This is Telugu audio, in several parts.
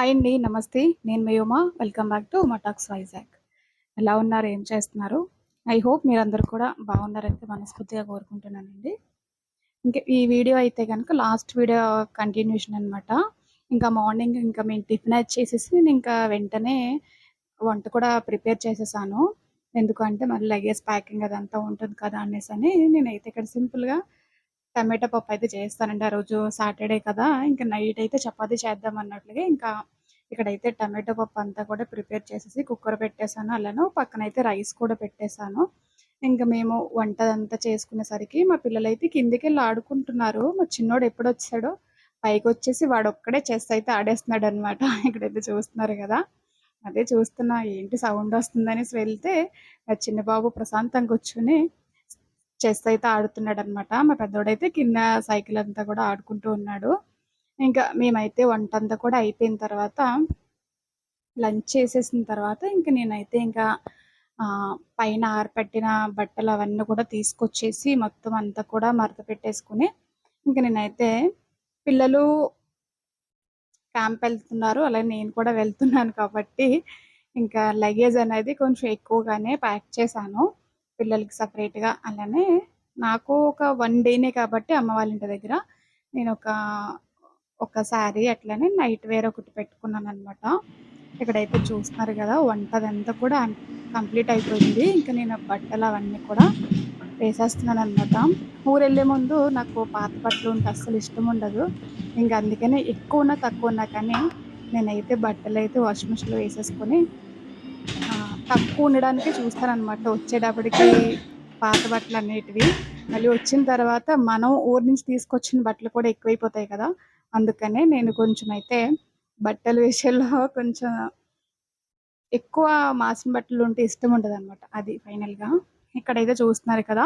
హాయ్ అండి. నమస్తే. నేను మీ Uma. Welcome back to Uma talks Vizag. ఎలా ఉన్నారు? ఏం చేస్తున్నారు? ఐ హోప్ మీరందరూ కూడా బాగున్నారని మనస్ఫూర్తిగా కోరుకుంటున్నానండి. ఇంక ఈ వీడియో అయితే గనుక లాస్ట్ వీడియో కంటిన్యూషన్ అనమాట. ఇంకా మార్నింగ్ ఇంకా మేము టిఫిన్ అది చేసేసి నేను ఇంకా వెంటనే వంట కూడా ప్రిపేర్ చేసేసాను. ఎందుకంటే మళ్ళీ లగేజ్ ప్యాకింగ్ అదంతా ఉంటుంది కదా అనేసని నేనైతే ఇక్కడ సింపుల్‌గా టమాటా పప్పు అయితే చేస్తానండి. ఆ రోజు సాటర్డే కదా! ఇంక నైట్ అయితే చపాతీ చేద్దాం అన్నట్లుగా ఇంకా ఇక్కడైతే టమాటో పప్పు అంతా కూడా ప్రిపేర్ చేసేసి కుక్కర్ పెట్టేసాను. అలానే పక్కనైతే రైస్ కూడా పెట్టేసాను. ఇంక మేము వంట అదంతా చేసుకునేసరికి మా పిల్లలైతే కిందకెళ్ళి ఆడుకుంటున్నారు. మా చిన్నోడు ఎప్పుడొచ్చాడో పైకొచ్చేసి వాడొక్కడే చెస్ అయితే ఆడేస్తున్నాడనమాట. ఇక్కడైతే చూస్తున్నారు గదా! అదే చూస్తున్నా ఏంటి సౌండ్ వస్తుందనేసి వెళ్తే నా చిన్న బాబు ప్రశాంతంగా కూర్చొని చెస్ అయితే ఆడుతున్నాడనమాట. మా పెద్దోడైతే కింద సైకిల్ అంతా కూడా ఆడుకుంటూ ఉన్నాడు. ఇంకా మేమైతే వంటంతా కూడా అయిపోయిన తర్వాత లంచ్ చేసేసిన తర్వాత ఇంక నేనైతే ఇంకా పైన ఆరపెట్టిన బట్టలు అవన్నీ కూడా తీసుకొచ్చేసి మొత్తం అంతా కూడా మడత పెట్టేసుకొని ఇంక నేనైతే పిల్లలు క్యాంప్ వెళ్తున్నారు. అలాగే నేను కూడా వెళ్తున్నాను కాబట్టి ఇంకా లగేజ్ అనేది కొంచెం ఎక్కువగానే ప్యాక్ చేశాను. పిల్లలకి సెపరేట్‌గా. అలానే నాకు ఒక 1 డేనే కాబట్టి అమ్మ వాళ్ళ ఇంటి దగ్గర ఒక శారీ అట్లనే నైట్ వేర్ ఒకటి పెట్టుకున్నాననమాట. ఇక్కడైతే చూస్తున్నారు గదా! వంట అదంతా కూడా కంప్లీట్ అయిపోయింది. ఇంక నేను బట్టలు అవన్నీ కూడా వేసేస్తున్నాననమాట. ఊరెళ్ళే ముందు నాకు పాత బట్టలుంటే అస్సలు ఇష్టముండదు. ఇంక అందుకనే ఎక్కువున్నా, తక్కువున్నా కానీ నేనైతే బట్టలైతే వాషింగ్ మిషన్‌లో వేసేసుకొని తక్కువ ఉండడానికే చూస్తాననమాట. వచ్చేటప్పటికి పాత బట్టలనేటివి. మళ్ళీ వచ్చిన తర్వాత మనం ఊరు నుంచి తీసుకొచ్చిన బట్టలు కూడా ఎక్కువైపోతాయి కదా! అందుకనే నేను కొంచెమైతే బట్టల విషయంలో కొంచెం ఎక్కువ మాసిన బట్టలుంటే ఇష్టముండదనమాట. అది ఫైనల్‌గా. ఇక్కడైతే చూస్తున్నారు కదా!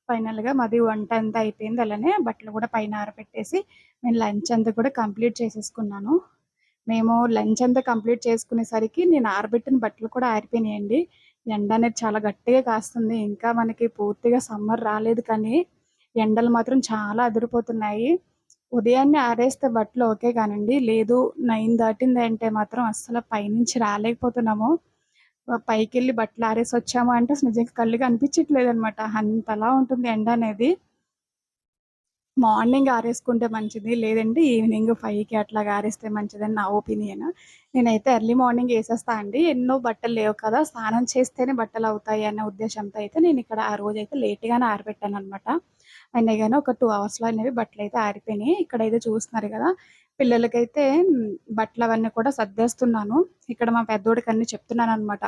ఫైనల్‌గా మాది వంట అంతా అయిపోయింది. అలానే బట్టలు కూడా పైన ఆరబెట్టేసి నేను లంచ్ అంతా కూడా కంప్లీట్ చేసేసుకున్నాను. మేము లంచ్ అంతా కంప్లీట్ చేసుకునేసరికి నేను ఆరబెట్టిన బట్టలు కూడా ఆరిపోయినాయండి. ఎండ అనేది చాలా గట్టిగా కాస్తుంది. ఇంకా మనకి పూర్తిగా సమ్మర్ రాలేదు కానీ, ఎండలు మాత్రం చాలా అదిరిపోతున్నాయి. ఉదయాన్నే ఆరేస్తే బట్టలు ఓకే కానండి. లేదు 9 దాటిందంటే మాత్రం అస్సలు పైనుంచి రాలేకపోతున్నాము. పైకెళ్ళి బట్టలు ఆరేసొచ్చాము అంటే అసలు నిజంగా కళ్ళు కనిపించట్లేదనమాట. అంతలా ఉంటుంది ఎండ అనేది. మార్నింగ్ ఆరేసుకుంటే మంచిది. లేదంటే ఈవినింగ్ 5కి అట్లాగా ఆరేస్తే మంచిదని నా ఒపీనియన్. నేనైతే ఎర్లీ మార్నింగ్ ఏసేస్తా అండి. ఎన్నో బట్టలు లేవు కదా! స్నానం చేస్తేనే బట్టలవుతాయి అన్న ఉద్దేశంతో అయితే నేనిక్కడ ఆ రోజైతే లేట్‌గానే ఆరబెట్టాననమాట. అయినా గాని ఒక 2 అవర్స్‌లో అనేవి బట్టలైతే ఆరిపోయినాయి. ఇక్కడైతే చూస్తున్నారు గదా! పిల్లలకైతే బట్టలవన్నీ కూడా సర్దేస్తున్నాను. ఇక్కడ మా పెద్దోడికి అన్నీ చెప్తున్నాననమాట.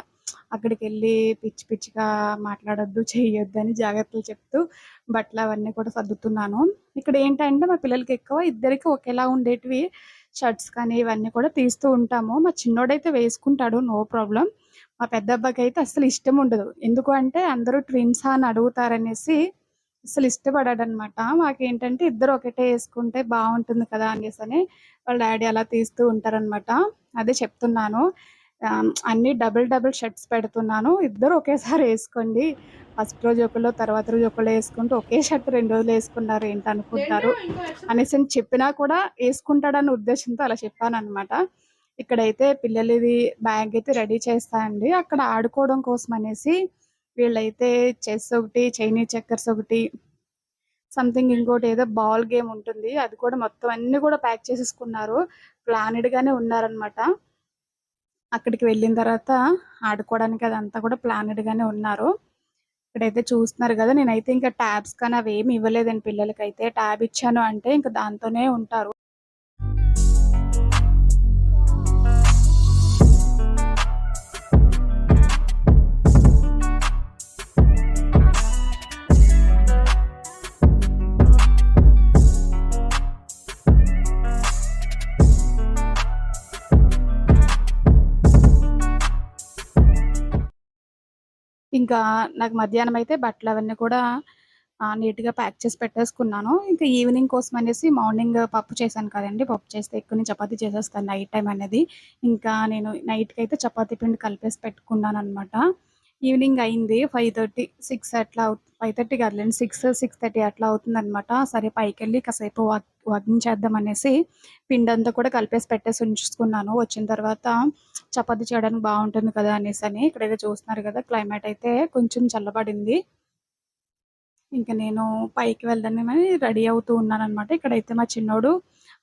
అక్కడికెళ్ళి పిచ్చి పిచ్చిగా మాట్లాడొద్దు, చెయ్యొద్దు అని జాగ్రత్తలు చెప్తూ బట్టలవన్నీ కూడా సర్దుతున్నాను. ఇక్కడేంటంటే మా పిల్లలకి ఎక్కువ ఇద్దరికి ఒకేలా ఉండేటివి షర్ట్స్ కానీ ఇవన్నీ కూడా తీస్తూ ఉంటాము. మా చిన్నోడైతే వేసుకుంటాడు నో ప్రాబ్లమ్. మా పెద్దబ్బాయికైతే అస్సలు ఇష్టముండదు. ఎందుకు అంటే అందరూ ట్విన్సా అని అడుగుతారనేసి అస్సలు ఇష్టపడడనమాట. మాకేంటంటే ఇద్దరు ఒకటే యేసుకుంటే బావుంటుంది కదా! అనేసని వాళ్ళ డ్యాడీ అలా తీస్తూ ఉంటారనమాట. అదే చెప్తున్నాను. అన్నీ డబుల్ డబుల్ షర్ట్స్ పెడుతున్నాను. ఇద్దరు ఒకేసారి యేసుకోండి. ఫస్ట్ రోజు ఒకళ్ళు, తర్వాత రోజు ఒకళ్ళు యేసుకుంటూ ఒకే షర్ట్ 2 రోజులు యేసుకున్నారు ఏంటనుకుంటారు అనేసని చెప్పినా కూడా యేసుకుంటాడన్న ఉద్దేశంతో అలా చెప్పాననమాట. ఇక్కడైతే పిల్లలది బ్యాగ్ అయితే రెడీ చేస్తా అండి. అక్కడ ఆడుకోవడం కోసం అనేసి వీళ్ళైతే చెస్ ఒకటి, చైనీస్ చెక్కర్స్ ఒకటి, సంథింగ్ ఇంకోటేదో బాల్ గేమ్ ఉంటుంది. అది కూడా మొత్తం అన్నీ కూడా ప్యాక్ చేసేసుకున్నారు. ప్లానెడ్‌గానే ఉన్నారనమాట. అక్కడికి వెళ్ళిన తర్వాత ఆడుకోవడానికి అదంతా కూడా ప్లానెడ్‌గానే ఉన్నారు. ఇక్కడైతే చూస్తున్నారు గదా! నేనైతే ఇంకా ట్యాబ్స్ కానీ అవేమి ఇవ్వలేదండి పిల్లలకైతే. ట్యాబ్ ఇచ్చాను అంటే ఇంక దాంతోనే ఉంటారు. ఇంకా నాకు మధ్యాహ్నం అయితే బట్టలవన్నీ కూడా నీట్‌గా ప్యాక్ చేసి పెట్టేసుకున్నాను. ఇంకా ఈవినింగ్ కోసం అనేసి మార్నింగ్ పప్పు చేశాను కదండీ! పప్పు చేస్తే ఎక్కువనే చపాతీ చేసేస్తాను నైట్ టైమ్ అనేది. ఇంకా నేను నైట్‌కైతే చపాతీ పిండి కలిపేసి పెట్టుకున్నాననమాట. ఈవినింగ్ అయింది 5:30, 6 అట్లా 5:30 కాదులెండి. 6, 6:30 అట్లా అవుతుందనమాట. సరే పైకెళ్ళి కాసేపు వాకింగ్ చేద్దామనేసి పిండంతా కూడా కలిపేసి పెట్టేసి ఉంచుకున్నాను. వచ్చిన తర్వాత చపాతీ చేయడానికి బావుంటుంది కదా అనేసని. ఇక్కడైతే చూస్తున్నారు కదా! క్లైమేట్ అయితే కొంచెం చల్లబడింది. ఇంక నేను పైకి వెళ్దామని రెడీ అవుతూ ఉన్నాననమాట. ఇక్కడైతే మా చిన్నోడు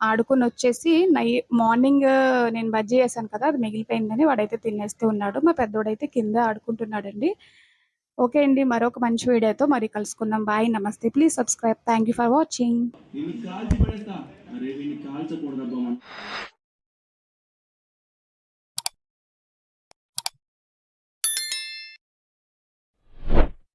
ఆడుకొనొచ్చేసి మార్నింగ్ నేను బజ్జీ ఏసాను కదా! అది మిగిలిపోయిందని వాడైతే తినేస్తూ ఉన్నాడు. మా పెద్దోడైతే కింద ఆడుకుంటున్నాడండి. ఓకే అండి. మరొక మంచి వీడియోతో మరీ కలుసుకుందాం. బాయ్. నమస్తే. Please subscribe. Thank you for watching. వీడిని కాల్చి పడేస్తా. అరే వీడిని కాల్చకూడదబ్బా మనం.